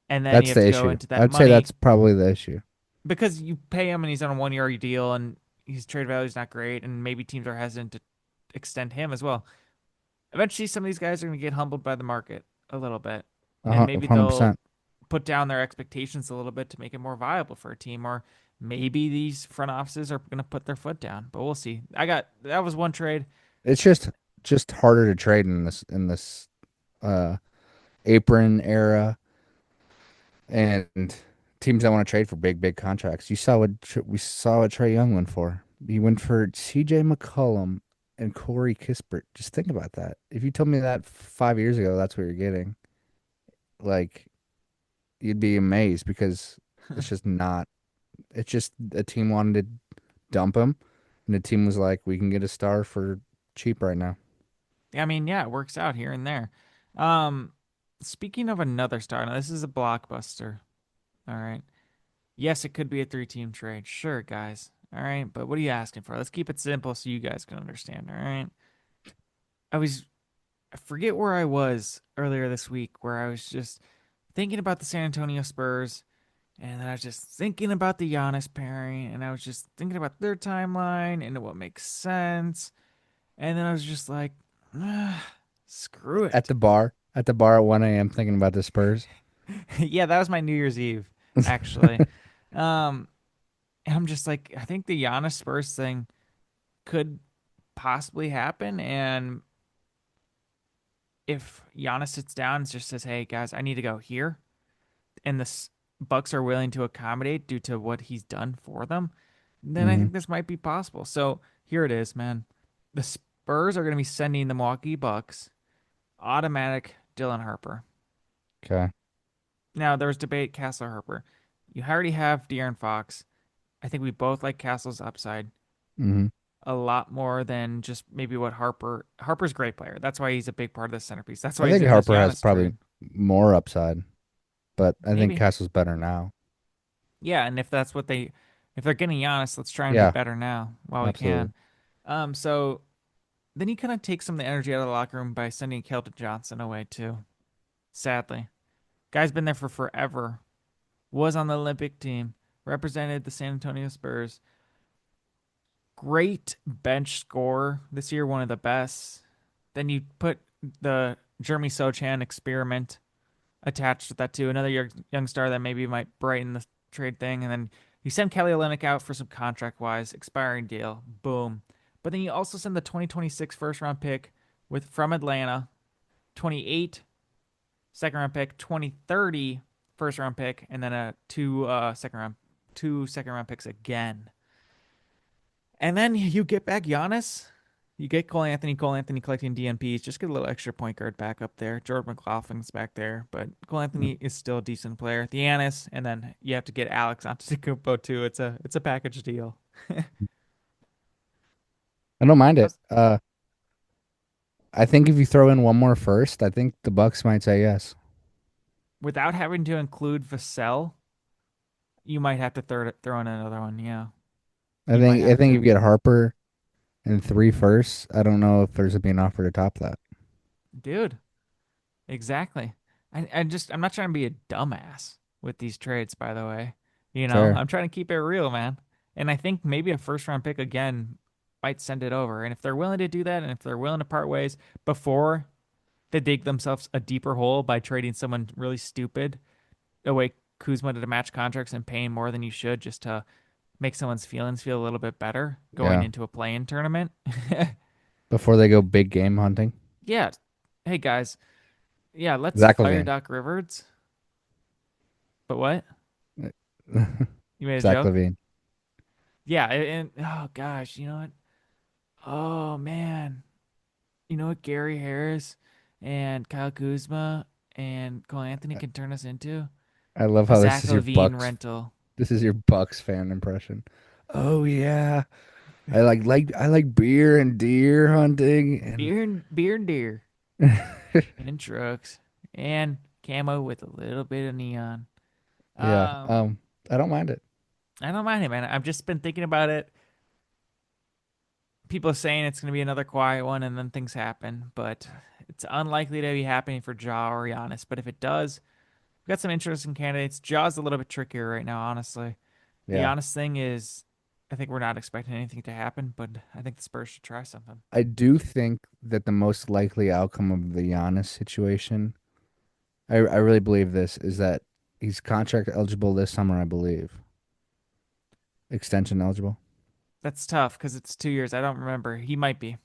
And then you that's have to the go issue. into that I'd say money that's probably the issue. because you pay him and he's on a 1 year deal and his trade value is not great. And maybe teams are hesitant to extend him as well. Eventually, some of these guys are going to get humbled by the market a little bit. And maybe they'll 100%. put down their expectations a little bit to make it more viable for a team. Or maybe these front offices are going to put their foot down. But we'll see. That was one trade. It's just harder to trade in this uh apron era and teams that want to trade for big contracts. We saw what Trey Young went for. He went for C.J. McCollum and Corey Kispert. Just think about that. If you told me that 5 years ago, that's what you're getting. Like you'd be amazed because it's just not. It's just a team wanted to dump him, and the team was like, "We can get a star for cheap right now." I mean, yeah, it works out here and there. Um, Speaking of another star, now this is a blockbuster. All right. Yes, it could be a three-team trade. Sure, guys. All right, but what are you asking for? Let's keep it simple so you guys can understand. All right. I was I forget where I was earlier this week where I was just thinking about the San Antonio Spurs and then I was just thinking about the Giannis pairing and I was just thinking about their timeline and what makes sense. And then I was just like, screw At it. the bar, at 1 a.m. thinking about the Spurs. Yeah, that was my New Year's Eve, actually. Um, and I'm just like, I think the Giannis Spurs thing could possibly happen. And if Giannis sits down and just says, "Hey guys, I need to go here," and the Bucks are willing to accommodate due to what he's done for them, then I Hmm. think this might be possible. So here it is, man. The Spurs are going to be sending the Milwaukee Bucks automatic Dylan Harper. Okay. Now there was debate Castle Harper. You already have De'Aaron Fox. I think we both like Castle's upside Hmm. a lot more than just maybe what Harper's a great player. That's why he's a big part of the centerpiece. That's I why he's think in this Harper has Giannis probably trade. more upside, but I think Maybe. Castle's better now. Yeah, and if they're getting Giannis, let's try and be Yeah, better now while we absolutely. can. So then you kind of take some of the energy out of the locker room by sending Kelton Johnson away too. Sadly, guy's been there for forever. Was on the Olympic team, represented the San Antonio Spurs. Great bench scorer this year, one of the best. Then you put the Jeremy Sochan experiment attached with that too. Another young star that maybe might brighten the trade thing. And then you send Kelly Olynyk out for some contract wise expiring deal. Boom. But then you also send the 2026 first round pick with from Atlanta, 28 second round pick, 2030 first round pick, and then a two second round picks again. And then you get back Giannis. You get Cole Anthony collecting DNPs. Just get a little extra point guard back up there. Jordan McLaughlin's back there, but Cole Anthony is still a decent player. The Giannis, and then you have to get Alex Antetokounmpo too. It's a package deal. I don't mind it. How's- I think if you throw in one more first, I think the Bucks might say yes. Without having to include Vassell, you might have to throw in another one. Yeah, I you might think I have think if to, you get Harper and three firsts, I don't know if there's a be an offer to top that. dude. Exactly. I'm not trying to be a dumbass with these trades, by the way. Fair. I'm trying to keep it real, man. And I think maybe a first round pick again might send it over. And if they're willing to do that, and if they're willing to part ways before they dig themselves a deeper hole by trading someone really stupid away Kuzma to match contracts and paying more than you should just to make someone's feelings feel a little bit better going Yeah. into a play-in tournament. Before they go big game hunting. Yeah. Hey guys, yeah, let's Zach fire Levine. Doc Rivers. But what? You made a Zach joke? Levine. Yeah, and oh gosh, you know what? Oh man, you know what Gary Harris and Kyle Kuzma and Cole Anthony can turn us into? I love A how this Zach is your Levine Bucks. rental. This is your Bucks fan impression. Oh yeah. I like beer and deer hunting Beer and deer and and trucks and camo with a little bit of neon. yeah. Um, I don't mind it. I don't mind it, man. I've just been thinking about it. People are saying it's going to be another quiet one, and then things happen, but it's unlikely to be happening for Ja or Giannis. But if it does, we've got some interesting candidates. Ja's a little bit trickier right now, honestly. The Yeah. Giannis thing is, I think we're not expecting anything to happen, but I think the Spurs should try something. I do think that the most likely outcome of the Giannis situation, I really believe this, is that he's contract eligible this summer, I believe. Extension eligible. That's tough because it's 2 years. I don't remember. He might be.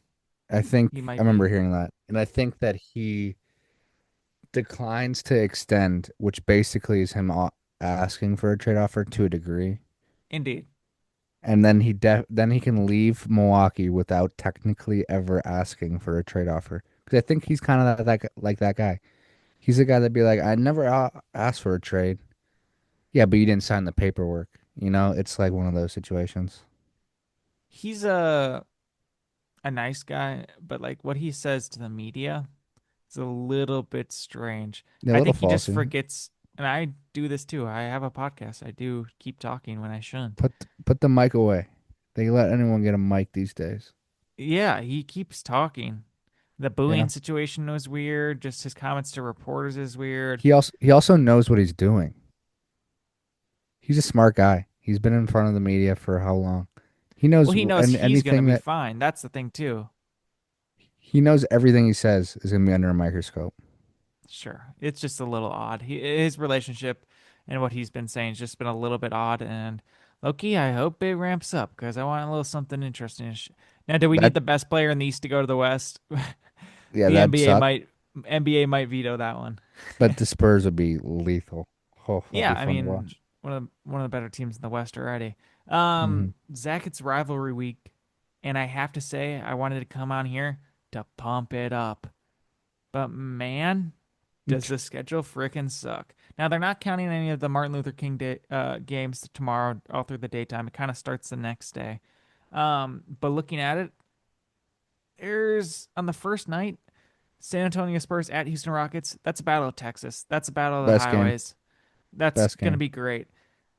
I He think I might be. remember hearing that. And I think that he declines to extend, which basically is him asking for a trade offer to a degree. Indeed. And then he can leave Milwaukee without technically ever asking for a trade offer. Because I think he's kind of like that guy. He's the guy that'd be like, I never asked for a trade. Yeah, but you didn't sign the paperwork. It's like one of those situations. He's a nice guy, but like what he says to the media is a little bit strange. Yeah, a I little think he just falsy. forgets, and I do this too. I have a podcast. I do keep talking when I shouldn't. Put the mic away. They let anyone get a mic these days. Yeah, he keeps talking. The Yeah. booing situation was weird. Just his comments to reporters is weird. He also knows what he's doing. He's a smart guy. He's been in front of the media for how long? He Well, knows he knows and he's gonna anything be that fine. That's the thing too. he knows everything he says is gonna be under a microscope. Sure, it's just a little odd. His relationship and what he's been saying has just been a little bit odd. And Loki, I hope it ramps up because I want a little something interesting. Now, do we need That the best player in the East to go to the West? yeah, The that'd suck. NBA might veto that one. But the Spurs would be lethal. Oh, that'd Yeah, be I fun to mean watch. one of the better teams in the West already. Hmm. Zach, it's rivalry week, and I have to say I wanted to come on here to pump it up, but man, does the schedule frickin' suck. Now they're not counting any of the Martin Luther King Day games tomorrow all through the daytime. It kind of starts the next day. But looking at it, there's on the first night San Antonio Spurs at Houston Rockets. That's a battle of Texas. That's a battle of the Best game. highways. That's Best going to game. be great.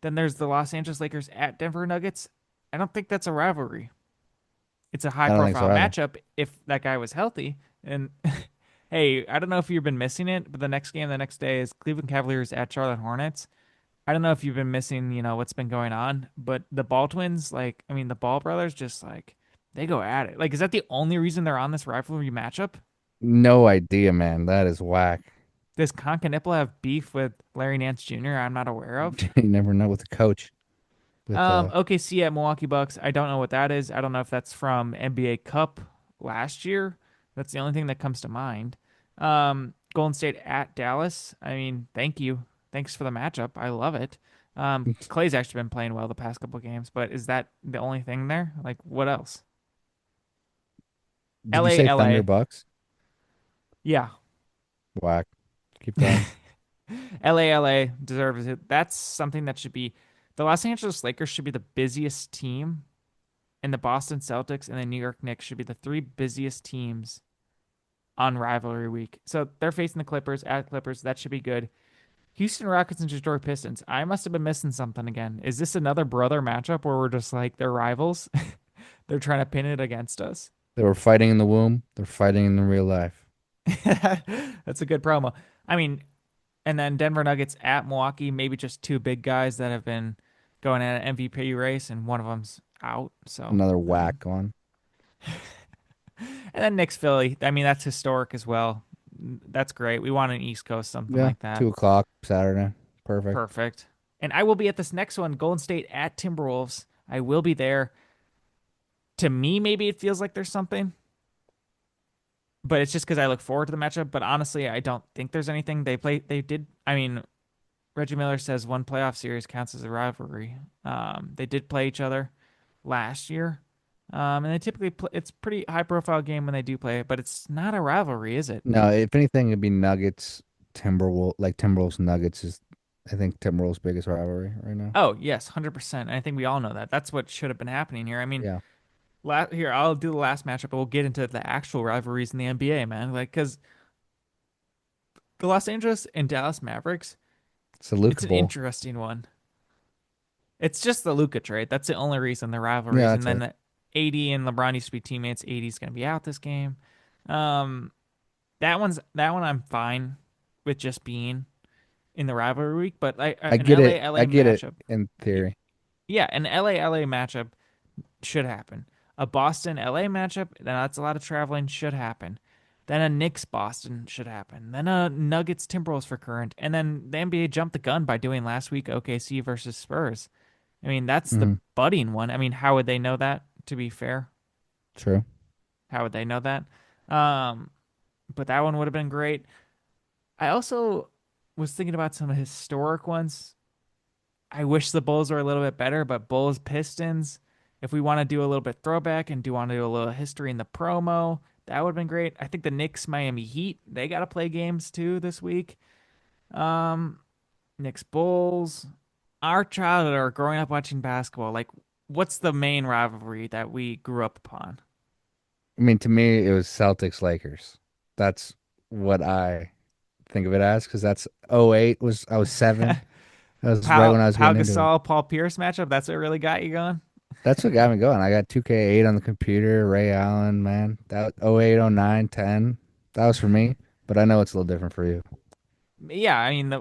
Then there's the Los Angeles Lakers at Denver Nuggets. I don't think that's a rivalry. It's a high I don't think so profile either. matchup if that guy was healthy. And hey, I don't know if you've been missing it, but the next game the next day is Cleveland Cavaliers at Charlotte Hornets. I don't know if you've been missing, what's been going on, but the Ball twins, the Ball brothers just they go at it. Like, is that the only reason they're on this rivalry matchup? No idea, man. That is whack. Does Concanipple have beef with Larry Nance Jr. I'm not aware of? You never know with the coach. With OKC at Milwaukee Bucks. I don't know what that is. I don't know if that's from NBA Cup last year. That's the only thing that comes to mind. Golden State at Dallas. I mean, thank you. Thanks for the matchup. I love it. Clay's actually been playing well the past couple games, but is that the only thing there? Like, what else? did you LA, say Thunder LA. Bucks? Yeah. Whack. Keep going. LA deserves it. That's something that should be the Los Angeles Lakers should be the busiest team, and the Boston Celtics and the New York Knicks should be the three busiest teams on rivalry week. So they're facing the Clippers at Clippers. That should be good. Houston Rockets and Detroit Pistons. I must have been missing something again. Is this another brother matchup where we're just like they're rivals? They're trying to pin it against us. They were fighting in the womb. They're fighting in the real life. That's a good promo. I mean, and then Denver Nuggets at Milwaukee, maybe just two big guys that have been going at an MVP race, and one of them's out. So, Another I mean, whack one. and then Knicks Philly. I mean, that's historic as well. That's great. We want an East Coast something Yeah, like that. 2 o'clock Saturday. Perfect. Perfect. And I will be at this next one, Golden State at Timberwolves. I will be there. To me, maybe it feels like there's something, but it's just because I look forward to the matchup. But honestly, I don't think there's anything. They did. I mean, Reggie Miller says one playoff series counts as a rivalry. They did play each other last year, and they typically play, it's pretty high profile game when they do play it, but it's not a rivalry, is it? No, if anything, it'd be Nuggets, Timberwolves, like Timberwolves Nuggets is, I think Timberwolves' biggest rivalry right now. Oh yes, 100%. And I think we all know that. That's what should have been happening here. I mean, Yeah, here I'll do the last matchup, but we'll get into the actual rivalries in the NBA, man. Like, because the Los Angeles and Dallas Mavericks, it's a it's Luka an Bowl. interesting one. It's just the Luka trade. That's the only reason the Yeah, rivalries. And that's then it. the AD and LeBron used to be teammates. AD's gonna be out this game. Um, that one I'm fine with just being in the rivalry week, but I an get LA it. I LA get it matchup, in theory. yeah, an LA matchup should happen. A Boston LA matchup, then that's a lot of traveling, should happen. Then a Knicks Boston should happen. Then a Nuggets Timberwolves for current, and then the NBA jumped the gun by doing last week OKC versus Spurs. I mean, that's the Hmm. budding one. I mean, how would they know that? To be fair, True. how would they know that? Um, but that one would have been great. I also was thinking about some historic ones. I wish the Bulls were a little bit better, but Bulls Pistons, if we want to do a little bit throwback and do want to do a little history in the promo, that would have been great. I think the Knicks Miami Heat, they got to play games too this week. Um, Knicks Bulls, our childhood or growing up watching basketball, like what's the main rivalry that we grew up upon? I mean, to me, it was Celtics Lakers. That's what I think of it as because that's '08 was I was 7. That was right when I was Pau getting into it. Gasol, Paul Pierce matchup, that's what really got you going? That's what got me going. I got 2K8 on the computer, Ray Allen, man. That '08, '09, 10. That was for me, but I know it's a little different for you. Yeah, I mean,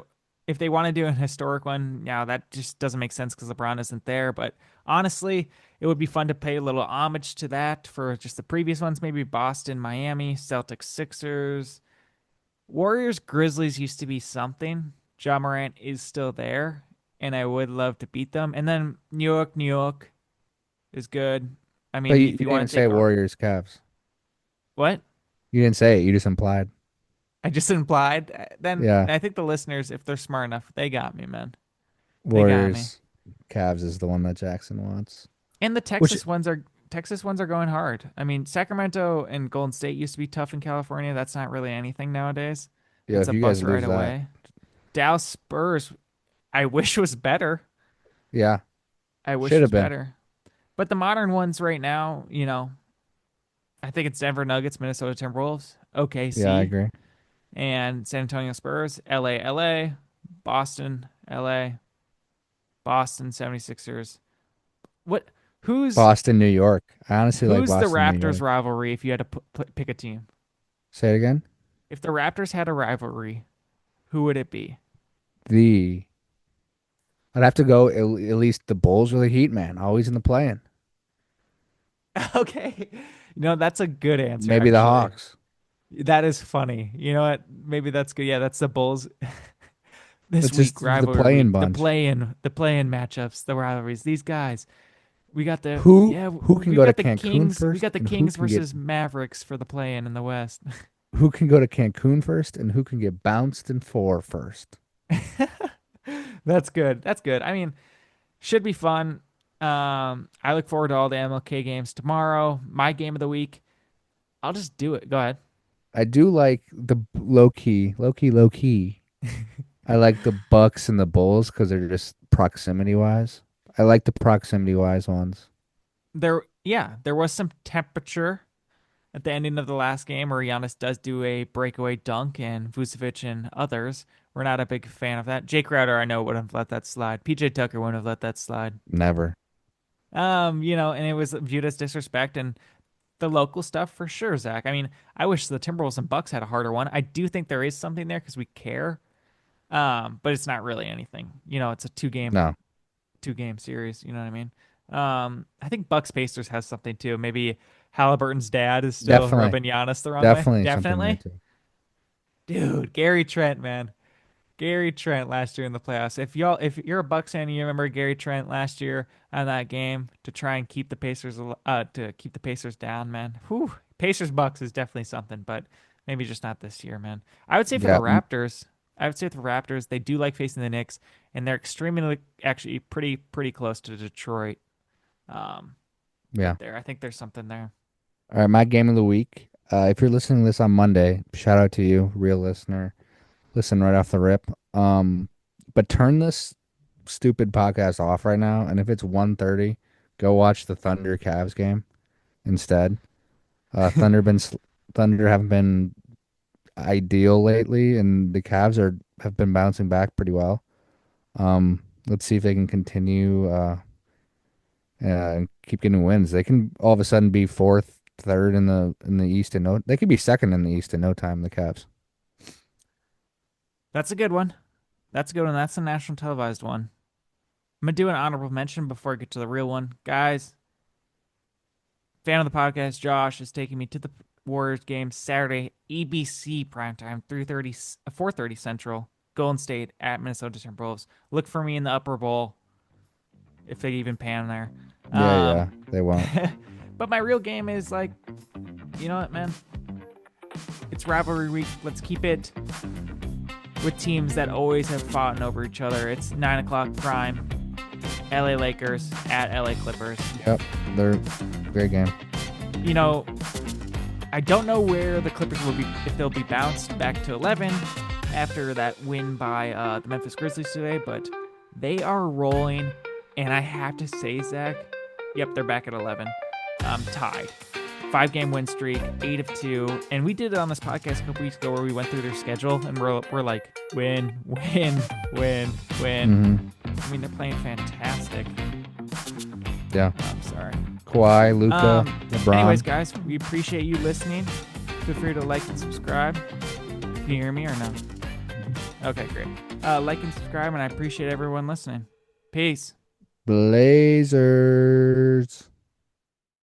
if they want to do an historic one, now that just doesn't make sense because LeBron isn't there. But honestly, it would be fun to pay a little homage to that for just the previous ones. Maybe Boston, Miami, Celtics, Sixers, Warriors, Grizzlies used to be something. Ja Morant is still there, and I would love to beat them. And then New York is good. I But mean, you if you didn't even want to say take our Warriors Cavs. what You didn't say it. You just implied. I just implied, then Yeah. I think the listeners, if they're smart enough, they got me, man. They got me. Warriors Cavs is the one that Jackson wants. And the Which, Texas ones are going hard. I mean, Sacramento and Golden State used to be tough in California. That's not really anything nowadays. yeah, That's if a you guys bus right lose that, away. Dallas Spurs, I wish was better. yeah, I wish should have was been. better. But the modern ones right now, I think it's Denver Nuggets, Minnesota Timberwolves, Yeah, I OKC, agree. and San Antonio Spurs, LA, Boston, LA, Boston 76ers. What who's Boston, New York. I honestly like Who's the Boston, New Raptors York. rivalry if you had to pick a team? Say it again. If the Raptors had a rivalry, who would it be? The I'd have to go at least the Bulls or the Heat, man. Always in the play-in. Okay. That's a good answer, Maybe the actually. Hawks. That is funny. You know what? Maybe that's good. Yeah, that's the Bulls this It's just week the rivalry playing week. The bunch. play-in, the play-in matchups, the rivalries. These guys. We got the Who yeah, who can we've go to got the Cancun Kings. We first, got the and who Kings can get versus Mavericks for the play-in in the West. who can go to Cancun first, and who can get bounced in four first? That's good. That's good. I mean, should be fun. I look forward to all the MLK games tomorrow. My game of the week. I'll just do it. Go ahead. I do like the low key. I like the Bucks and the Bulls because they're just proximity wise. I like the proximity wise ones. There was some temperature at the ending of the last game where Giannis does do a breakaway dunk and Vucevic and others. We're not a big fan of that. Jake Crowder, I know, wouldn't have let that slide. PJ Tucker wouldn't have let that slide. Never. And it was viewed as disrespect and the local stuff for sure, Zach. I mean, I wish the Timberwolves and Bucks had a harder one. I do think there is something there because we care. But it's not really anything. It's a No. two game series. You know what I mean? I think Bucks Pacers has something too. Maybe Halliburton's dad is still Definitely. rubbing Giannis the wrong way. Definitely something there Definitely, too. dude. Gary Trent, man. Gary Trent last year in the playoffs. If you're a Bucks fan and you remember Gary Trent last year on that game to try and keep the Pacers down, man. Whew. Pacers Bucks is definitely something, but maybe just not this year, man. I would say for the Yeah. Raptors, they do like facing the Knicks, and they're extremely actually pretty close to Detroit. Yeah. Right there, I think there's something there. All right, my game of the week. If you're listening to this on Monday, shout out to you, real listener. Listen right off the rip. But turn this stupid podcast off right now, and if it's 1:30, go watch the Thunder Cavs game instead. Thunder haven't been ideal lately, and the Cavs have been bouncing back pretty well. Let's see if they can continue and keep getting wins. They can all of a sudden be fourth, third in the East and no. They could be second in the East in no time. The Cavs. That's a good one. That's a good one. That's a national televised one. I'm gonna do an honorable mention before I get to the real one, guys. Fan of the podcast, Josh is taking me to the Warriors game Saturday, ABC primetime, 3:30, 4:30 Central. Golden State at Minnesota Timberwolves. Look for me in the upper bowl if they even pan there. Yeah, Um, yeah, they won't. but my real game is like, you know what, man? It's rivalry week. Let's keep it with teams that always have fought over each other. It's 9 o'clock prime. LA Lakers at LA Clippers. Yep, they're great game. You know, I don't know where the Clippers will be, if they'll be bounced back to 11 after that win by the Memphis Grizzlies today, but they are rolling. And I have to say, Zach, yep, they're back at 11. Tied. 5-game win streak, 8 of 2. And we did it on this podcast a couple weeks ago where we went through their schedule and we're like, win. Mm-hmm. I mean, they're playing fantastic. Yeah. I'm sorry. Kawhi, Luka, LeBron. Anyways, guys, we appreciate you listening. Feel free to like and subscribe. Can you hear me or no? Okay, great. Like and subscribe, and I appreciate everyone listening. Peace. Blazers.